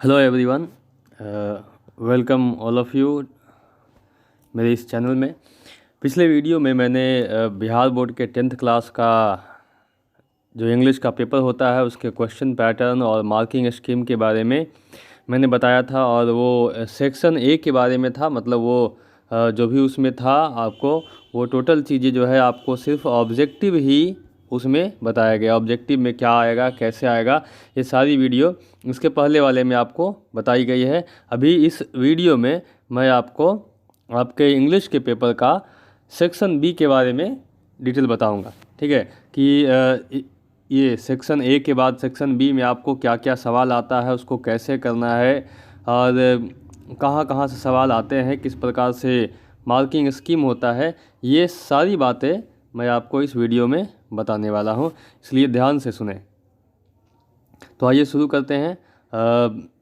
Hello everyone, welcome all of you मेरे इस channel में। पिछले वीडियो में मैंने बिहार बोर्ड के 10th क्लास का जो इंग्लिश का पेपर होता है उसके क्वेश्चन पैटर्न और मार्किंग स्कीम के बारे में मैंने बताया था, और वो सेक्शन ए के बारे में था। मतलब वो जो भी उसमें था आपको वो टोटल चीज़ें जो है आपको सिर्फ ऑब्जेक्टिव ही उसमें बताया गया। ऑब्जेक्टिव में क्या आएगा, कैसे आएगा, ये सारी वीडियो इसके पहले वाले में आपको बताई गई है। अभी इस वीडियो में मैं आपको आपके इंग्लिश के पेपर का सेक्शन बी के बारे में डिटेल बताऊंगा। ठीक है कि ये सेक्शन ए के बाद सेक्शन बी में आपको क्या क्या सवाल आता है, उसको कैसे करना है, और कहाँ कहाँ से सवाल आते हैं, किस प्रकार से मार्किंग स्कीम होता है, ये सारी बातें मैं आपको इस वीडियो में बताने वाला हूँ, इसलिए ध्यान से सुने। तो आइए शुरू करते हैं।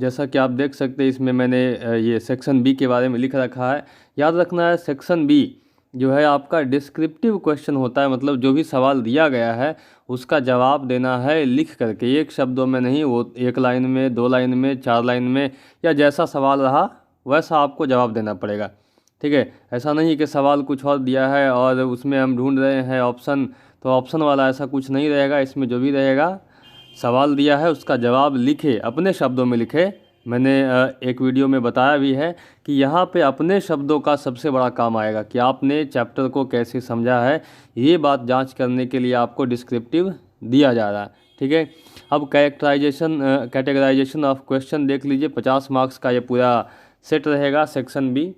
जैसा कि आप देख सकते हैं इसमें मैंने ये सेक्शन बी के बारे में लिख रखा है। याद रखना है, सेक्शन बी जो है आपका डिस्क्रिप्टिव क्वेश्चन होता है। मतलब जो भी सवाल दिया गया है उसका जवाब देना है लिख करके, एक शब्दों में नहीं, वो एक लाइन में, 2 लाइन में, 4 लाइन में, या जैसा सवाल रहा वैसा आपको जवाब देना पड़ेगा। ठीक है, ऐसा नहीं कि सवाल कुछ और दिया है और उसमें हम ढूंढ रहे हैं ऑप्शन, तो ऑप्शन वाला ऐसा कुछ नहीं रहेगा। इसमें जो भी रहेगा, सवाल दिया है उसका जवाब लिखे, अपने शब्दों में लिखे। मैंने एक वीडियो में बताया भी है कि यहाँ पे अपने शब्दों का सबसे बड़ा काम आएगा कि आपने चैप्टर को कैसे समझा है। ये बात जांच करने के लिए आपको डिस्क्रिप्टिव दिया जा रहा है। ठीक है, अब कैटेगराइजेशन ऑफ क्वेश्चन देख लीजिए। 50 मार्क्स का ये पूरा सेट रहेगा सेक्शन बी।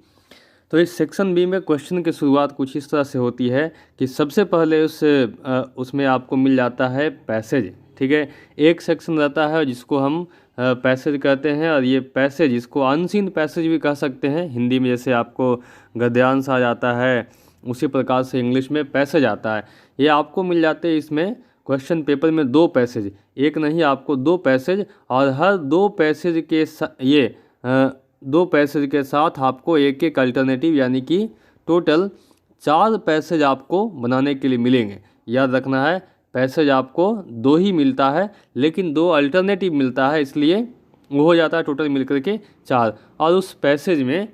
तो इस सेक्शन बी में क्वेश्चन की शुरुआत कुछ इस तरह से होती है कि सबसे पहले उसमें आपको मिल जाता है पैसेज। ठीक है, एक सेक्शन रहता है जिसको हम पैसेज कहते हैं, और ये पैसेज इसको अनसीन पैसेज भी कह सकते हैं हिंदी में। जैसे आपको गद्यांश आ जाता है उसी प्रकार से इंग्लिश में पैसेज आता है। ये आपको मिल जाते हैं इसमें क्वेश्चन पेपर में 2 पैसेज, एक नहीं आपको 2 पैसेज, और हर 2 पैसेज के ये 2 पैसेज के साथ आपको एक एक अल्टरनेटिव, यानी कि टोटल 4 पैसेज आपको बनाने के लिए मिलेंगे। याद रखना है, पैसेज आपको 2 ही मिलता है, लेकिन 2 अल्टरनेटिव मिलता है, इसलिए वो हो जाता है टोटल मिलकर के 4। और उस पैसेज में,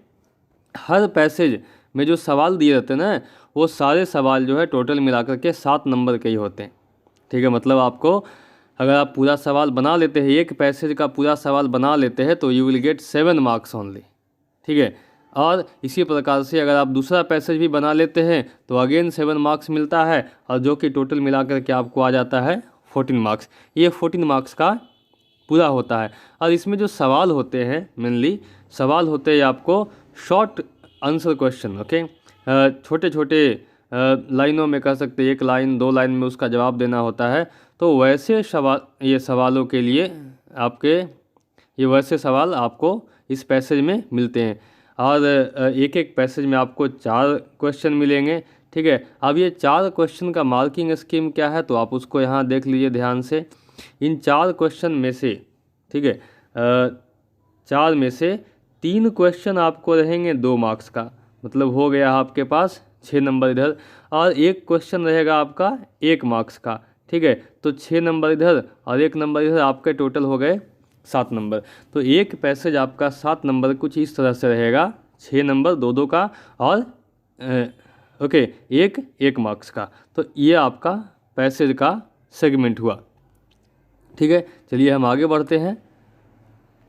हर पैसेज में जो सवाल दिए रहते हैं ना, वो सारे सवाल जो है टोटल मिलाकर के 7 नंबर के ही होते हैं। ठीक है, मतलब आपको अगर आप पूरा सवाल बना लेते हैं, एक पैसेज का पूरा सवाल बना लेते हैं, तो you will get 7 marks only. ठीक है, और इसी प्रकार से अगर आप दूसरा पैसेज भी बना लेते हैं तो अगेन 7 मार्क्स मिलता है, और जो कि टोटल मिलाकर के आपको आ जाता है 14 मार्क्स। ये 14 मार्क्स का पूरा होता है। और इसमें जो सवाल होते हैं, मेनली सवाल होते हैं आपको शॉर्ट आंसर क्वेश्चन। ओके, छोटे छोटे लाइनों में कह सकते हैं, 1 लाइन 2 लाइन में उसका जवाब देना होता है। तो वैसे सवालों के लिए ये वैसे सवाल आपको इस पैसेज में मिलते हैं, और एक एक पैसेज में आपको 4 क्वेश्चन मिलेंगे। ठीक है, अब ये 4 क्वेश्चन का मार्किंग स्कीम क्या है, तो आप उसको यहाँ देख लीजिए ध्यान से। इन 4 क्वेश्चन में से, ठीक है, 4 में से 3 क्वेश्चन आपको रहेंगे 2 मार्क्स का, मतलब हो गया आपके पास 6 नंबर इधर, और 1 क्वेश्चन रहेगा आपका 1 मार्क्स का। ठीक है, तो 6 नंबर इधर और 1 नंबर इधर, आपके टोटल हो गए 7 नंबर। तो एक पैसेज आपका 7 नंबर कुछ इस तरह से रहेगा, 6 नंबर 2-2 का, और ओके 1 मार्क्स का। तो ये आपका पैसेज का सेगमेंट हुआ। ठीक है, चलिए हम आगे बढ़ते हैं।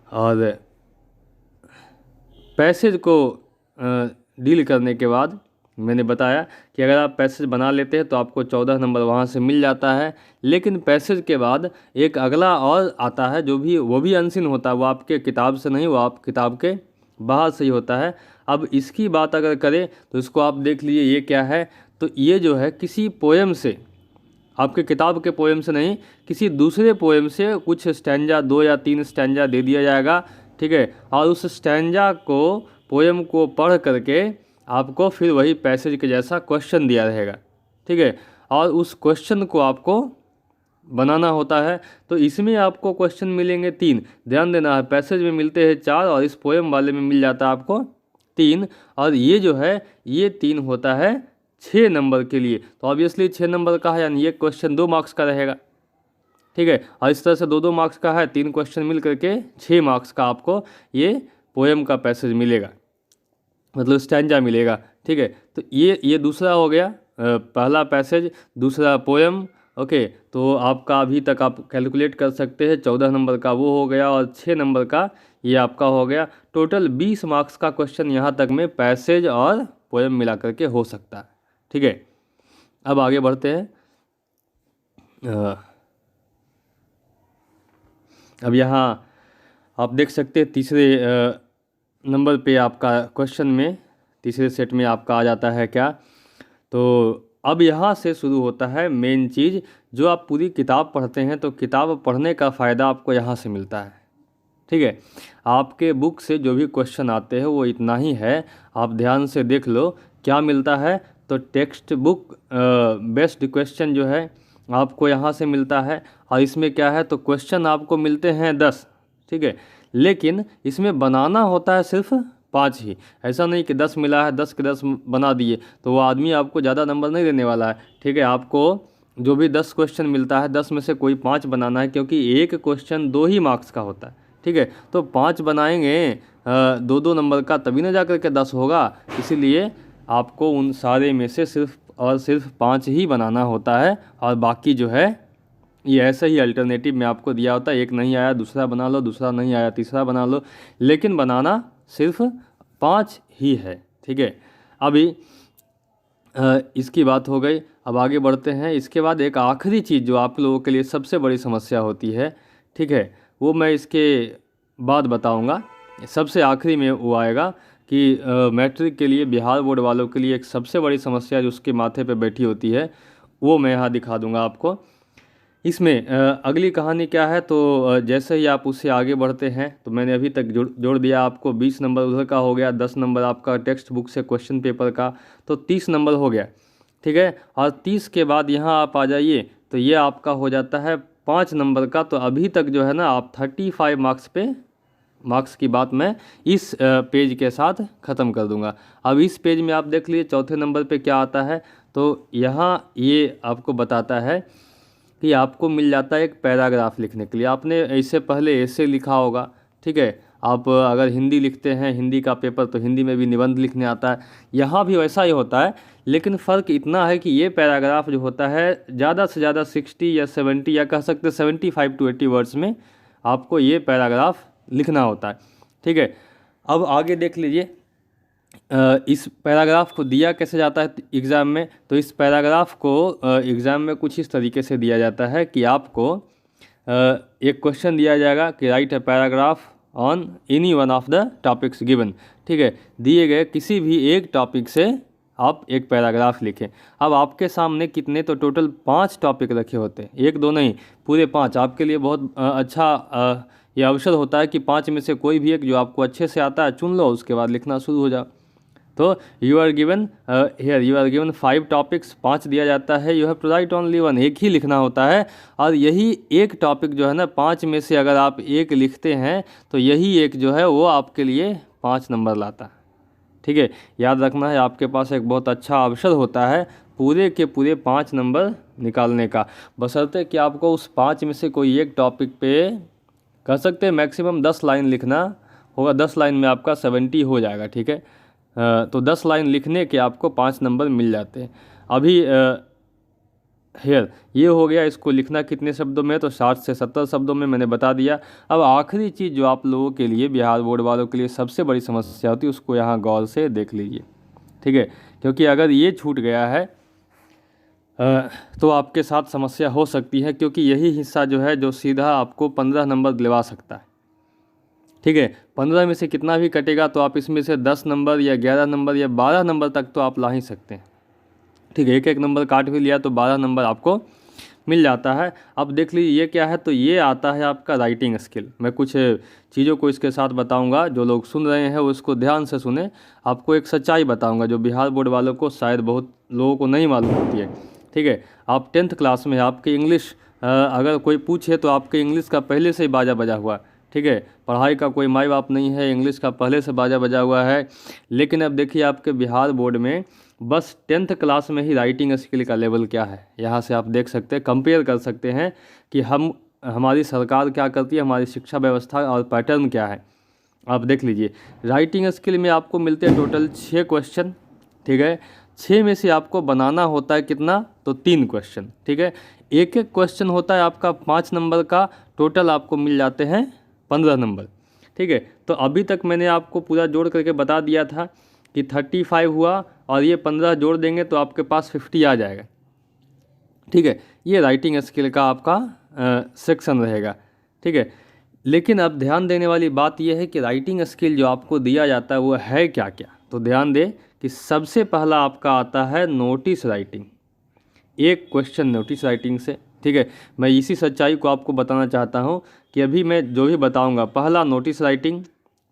और पैसेज को डील करने के बाद मैंने बताया कि अगर आप पैसेज बना लेते हैं तो आपको 14 नंबर वहाँ से मिल जाता है। लेकिन पैसेज के बाद एक अगला और आता है, वो भी अनसीन होता है, वो आपके किताब से नहीं, वो आप किताब के बाहर से ही होता है। अब इसकी बात अगर करें तो इसको आप देख लीजिए, ये क्या है। तो ये जो है किसी पोएम से, आपके किताब के पोएम से नहीं, किसी दूसरे पोएम से कुछ स्टैंजा, 2 या 3 स्टैंजा दे दिया जाएगा। ठीक है, और उस स्टैंजा को, पोएम को पढ़ करके आपको फिर वही पैसेज के जैसा क्वेश्चन दिया रहेगा। ठीक है, और उस क्वेश्चन को आपको बनाना होता है। तो इसमें आपको क्वेश्चन मिलेंगे 3। ध्यान देना है, पैसेज में मिलते हैं 4 और इस पोएम वाले में मिल जाता है आपको 3, और ये जो है ये 3 होता है 6 नंबर के लिए। तो ऑब्वियसली 6 नंबर का है, यानी ये क्वेश्चन 2 मार्क्स का रहेगा। ठीक है। और इस तरह से 2-2 मार्क्स का है, 3 क्वेश्चन मिल करके 6 मार्क्स का आपको ये पोएम का पैसेज मिलेगा, मतलब स्टैंजा मिलेगा, ठीक है। तो ये दूसरा हो गया, पहला पैसेज, दूसरा पोएम। ओके, तो आपका अभी तक आप कैलकुलेट कर सकते हैं, 14 नंबर का वो हो गया और 6 नंबर का ये आपका हो गया। टोटल 20 मार्क्स का क्वेश्चन यहाँ तक में पैसेज और पोएम मिला करके हो सकता है, ठीक है। अब आगे बढ़ते हैं। अब यहाँ आप देख सकते हैं तीसरे नंबर पे आपका क्वेश्चन में, तीसरे सेट में आपका आ जाता है क्या, तो अब यहाँ से शुरू होता है मेन चीज़। जो आप पूरी किताब पढ़ते हैं तो किताब पढ़ने का फ़ायदा आपको यहाँ से मिलता है, ठीक है। आपके बुक से जो भी क्वेश्चन आते हैं वो इतना ही है, आप ध्यान से देख लो क्या मिलता है। तो टेक्स्ट बुक बेस्ड क्वेश्चन जो है आपको यहाँ से मिलता है, और इसमें क्या है, तो क्वेश्चन आपको मिलते हैं 10, ठीक है, लेकिन इसमें बनाना होता है सिर्फ 5 ही। ऐसा नहीं कि 10 मिला है 10 के 10 बना दिए, तो वो आदमी आपको ज़्यादा नंबर नहीं देने वाला है, ठीक है। आपको जो भी 10 क्वेश्चन मिलता है 10 में से कोई 5 बनाना है, क्योंकि एक क्वेश्चन 2 ही मार्क्स का होता है, ठीक है। तो 5 बनाएंगे 2-2 नंबर का, तभी ना जा कर के 10 होगा। इसीलिए आपको उन सारे में से सिर्फ और सिर्फ 5 ही बनाना होता है, और बाकी जो है ये ऐसे ही अल्टरनेटिव में आपको दिया होता है। एक नहीं आया दूसरा बना लो, दूसरा नहीं आया तीसरा बना लो, लेकिन बनाना सिर्फ 5 ही है, ठीक है। अभी इसकी बात हो गई, अब आगे बढ़ते हैं। इसके बाद एक आखिरी चीज़ जो आप लोगों के लिए सबसे बड़ी समस्या होती है, ठीक है, वो मैं इसके बाद बताऊंगा। सबसे आखिरी में वो आएगा कि मैट्रिक के लिए बिहार बोर्ड वालों के लिए एक सबसे बड़ी समस्या जो उसके माथे पे बैठी होती है, वो मैं यहाँ दिखा दूंगा आपको। इसमें अगली कहानी क्या है, तो जैसे ही आप उससे आगे बढ़ते हैं, तो मैंने अभी तक जोड़ दिया आपको 20 नंबर उधर का हो गया, 10 नंबर आपका टेक्स्ट बुक से क्वेश्चन पेपर का, तो 30 नंबर हो गया, ठीक है। और 30 के बाद यहाँ आप आ जाइए, तो ये आपका हो जाता है 5 नंबर का। तो अभी तक जो है ना आप 35 मार्क्स की बात मैं इस पेज के साथ ख़त्म कर दूंगा। अब इस पेज में आप देख लीजिए चौथे नंबर पे क्या आता है, तो यहाँ ये आपको बताता है कि आपको मिल जाता है एक पैराग्राफ लिखने के लिए। आपने इससे पहले ऐसे लिखा होगा, ठीक है। आप अगर हिंदी लिखते हैं, हिंदी का पेपर, तो हिंदी में भी निबंध लिखने आता है, यहाँ भी वैसा ही होता है। लेकिन फ़र्क इतना है कि ये पैराग्राफ जो होता है ज़्यादा से ज़्यादा 60 या 70 या कह सकते 75 to 80 वर्ड्स में आपको ये पैराग्राफ लिखना होता है, ठीक है। अब आगे देख लीजिए इस पैराग्राफ को दिया कैसे जाता है एग्ज़ाम में। तो इस पैराग्राफ को एग्ज़ाम में कुछ इस तरीके से दिया जाता है कि आपको एक क्वेश्चन दिया जाएगा कि right a paragraph on any one of the topics given, ठीक है। दिए गए किसी भी एक टॉपिक से आप एक पैराग्राफ लिखें। अब आपके सामने कितने, तो टोटल 5 टॉपिक रखे होते हैं, 1-2 नहीं, पूरे 5। आपके लिए बहुत अच्छा ये अवसर होता है कि 5 में से कोई भी एक जो आपको अच्छे से आता है चुन लो, उसके बाद लिखना शुरू हो जाओ। तो यू आर गिवन 5 टॉपिक्स, 5 दिया जाता है, you have to write only 1, एक ही लिखना होता है। और यही एक टॉपिक जो है ना 5 में से अगर आप एक लिखते हैं तो यही एक जो है वो आपके लिए 5 नंबर लाता है, ठीक है। याद रखना है, आपके पास एक बहुत अच्छा अवसर होता है पूरे के पूरे 5 नंबर निकालने का, बशर्ते कि आपको उस 5 में से कोई एक टॉपिक पे कर सकते हैं मैक्सिमम 10 लाइन लिखना होगा। 10 लाइन में आपका 70 हो जाएगा, ठीक है। तो 10 लाइन लिखने के आपको 5 नंबर मिल जाते हैं। अभी ये हो गया, इसको लिखना कितने शब्दों में, तो 60 से 70 शब्दों में मैंने बता दिया। अब आखिरी चीज़ जो आप लोगों के लिए, बिहार बोर्ड वालों के लिए सबसे बड़ी समस्या होती है, उसको यहाँ गौर से देख लीजिए, ठीक है। क्योंकि अगर ये छूट गया है तो आपके साथ समस्या हो सकती है, क्योंकि यही हिस्सा जो है जो सीधा आपको 15 नंबर दिलवा सकता है, ठीक है। 15 में से कितना भी कटेगा तो आप इसमें से 10 नंबर या 11 नंबर या 12 नंबर तक तो आप ला ही सकते हैं, ठीक है। एक नंबर काट भी लिया तो 12 नंबर आपको मिल जाता है। अब देख लीजिए ये क्या है, तो ये आता है आपका राइटिंग स्किल। मैं कुछ चीज़ों को इसके साथ बताऊंगा, जो लोग सुन रहे हैं वो इसको ध्यान से सुने। आपको एक सच्चाई बताऊंगा जो बिहार बोर्ड वालों को शायद बहुत लोगों को नहीं मालूम होती है, ठीक है। आप 10th क्लास में आपके इंग्लिश अगर कोई पूछे तो आपके इंग्लिश का पहले से ही बाजा बजा हुआ, ठीक है। पढ़ाई का कोई माई बाप नहीं है, इंग्लिश का पहले से बाजा बजा हुआ है। लेकिन अब देखिए आपके बिहार बोर्ड में बस 10th क्लास में ही राइटिंग स्किल का लेवल क्या है यहाँ से आप देख सकते हैं, कंपेयर कर सकते हैं कि हमारी सरकार क्या करती है, हमारी शिक्षा व्यवस्था और पैटर्न क्या है। आप देख लीजिए, राइटिंग स्किल में आपको मिलते हैं टोटल 6 क्वेश्चन, ठीक है। 6 में से आपको बनाना होता है कितना, तो 3 क्वेश्चन, ठीक है। एक एक क्वेश्चन होता है आपका 5 नंबर का, टोटल आपको मिल जाते हैं 15 नंबर, ठीक है। तो अभी तक मैंने आपको पूरा जोड़ करके बता दिया था कि 35 हुआ और ये 15 जोड़ देंगे तो आपके पास 50 आ जाएगा, ठीक है। ये राइटिंग स्किल का आपका सेक्शन रहेगा, ठीक है। लेकिन अब ध्यान देने वाली बात यह है कि राइटिंग स्किल जो आपको दिया जाता है वो है क्या क्या। तो ध्यान दें कि सबसे पहला आपका आता है नोटिस राइटिंग, एक क्वेश्चन नोटिस राइटिंग से, ठीक है। मैं इसी सच्चाई को आपको बताना चाहता हूँ कि अभी मैं जो भी बताऊँगा, पहला नोटिस राइटिंग,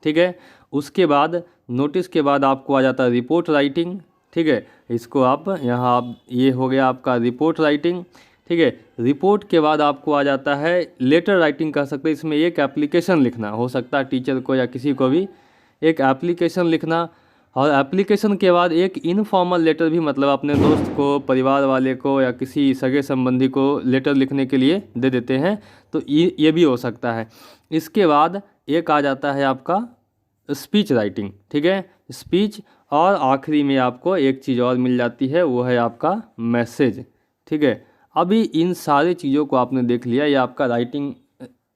ठीक है। उसके बाद नोटिस के बाद आपको आ जाता है रिपोर्ट राइटिंग, ठीक है। इसको आप यहाँ आप ये हो गया आपका रिपोर्ट राइटिंग, ठीक है। रिपोर्ट के बाद आपको आ जाता है लेटर राइटिंग कह सकते हैं। इसमें एक एप्लीकेशन लिखना हो सकता है, टीचर को या किसी को भी एक एप्लीकेशन लिखना, और एप्लीकेशन के बाद एक इनफॉर्मल लेटर भी, मतलब अपने दोस्त को, परिवार वाले को या किसी सगे संबंधी को लेटर लिखने के लिए दे देते हैं, तो ये भी हो सकता है। इसके बाद एक आ जाता है आपका स्पीच राइटिंग, ठीक है, स्पीच। और आखिरी में आपको एक चीज़ और मिल जाती है, वो है आपका मैसेज, ठीक है। अभी इन सारी चीज़ों को आपने देख लिया, ये आपका राइटिंग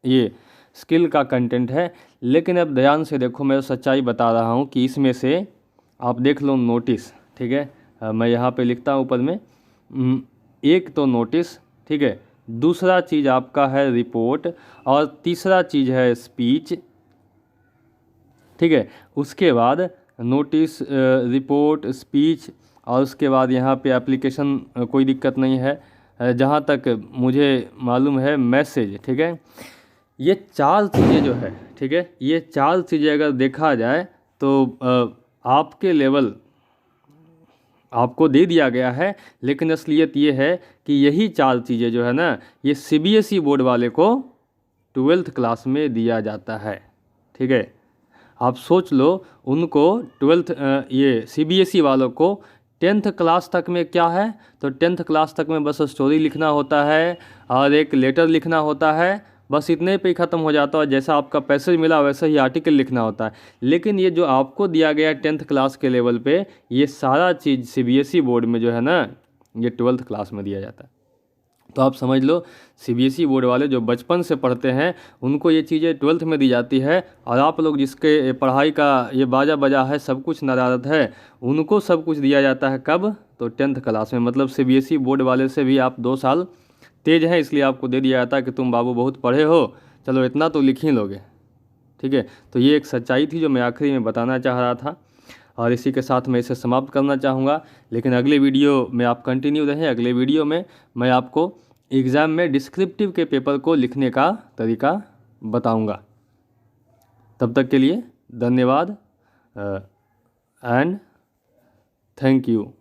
ये स्किल का कंटेंट है। लेकिन अब ध्यान से देखो, मैं सच्चाई बता रहा हूँ कि इसमें से आप देख लो नोटिस, ठीक है। मैं यहाँ पे लिखता हूँ ऊपर में, एक तो नोटिस, ठीक है, दूसरा चीज़ आपका है रिपोर्ट, और तीसरा चीज़ है स्पीच, ठीक है। उसके बाद नोटिस, रिपोर्ट, स्पीच, और उसके बाद यहाँ पे एप्लीकेशन, कोई दिक्कत नहीं है। जहाँ तक मुझे मालूम है मैसेज, ठीक है। ये 4 चीज़ें जो है, ठीक है, ये 4 चीज़ें अगर देखा जाए तो आपके लेवल आपको दे दिया गया है। लेकिन असलियत ये है कि यही 4 चीज़ें जो है ना, ये CBSE बोर्ड वाले को 12th क्लास में दिया जाता है, ठीक है। आप सोच लो, उनको 12th ये CBSE वालों को 10th क्लास तक में क्या है, तो 10th क्लास तक में बस स्टोरी लिखना होता है और एक लेटर लिखना होता है, बस इतने पे ही ख़त्म हो जाता है। जैसा आपका पैसेज मिला वैसा ही आर्टिकल लिखना होता है। लेकिन ये जो आपको दिया गया 10th क्लास के लेवल पे, ये सारा चीज़ CBSE बोर्ड में जो है ना, ये 12th क्लास में दिया जाता है। तो आप समझ लो, CBSE बोर्ड वाले जो बचपन से पढ़ते हैं उनको ये चीज़ें 12th में दी जाती है, और आप लोग जिसके पढ़ाई का ये बाजा बजा है, सब कुछ नदारत है, उनको सब कुछ दिया जाता है कब, तो 10th क्लास में। मतलब CBSE बोर्ड वाले से भी आप 2 साल तेज हैं, इसलिए आपको दे दिया जाता है कि तुम बाबू बहुत पढ़े हो, चलो इतना तो लिख ही लोगे, ठीक है। तो ये एक सच्चाई थी जो मैं आखिरी में बताना चाह रहा था, और इसी के साथ मैं इसे समाप्त करना चाहूँगा। लेकिन अगले वीडियो में आप कंटिन्यू रहें। अगले वीडियो में मैं आपको एग्ज़ाम में डिस्क्रिप्टिव के पेपर को लिखने का तरीका बताऊँगा। तब तक के लिए धन्यवाद एंड थैंक यू।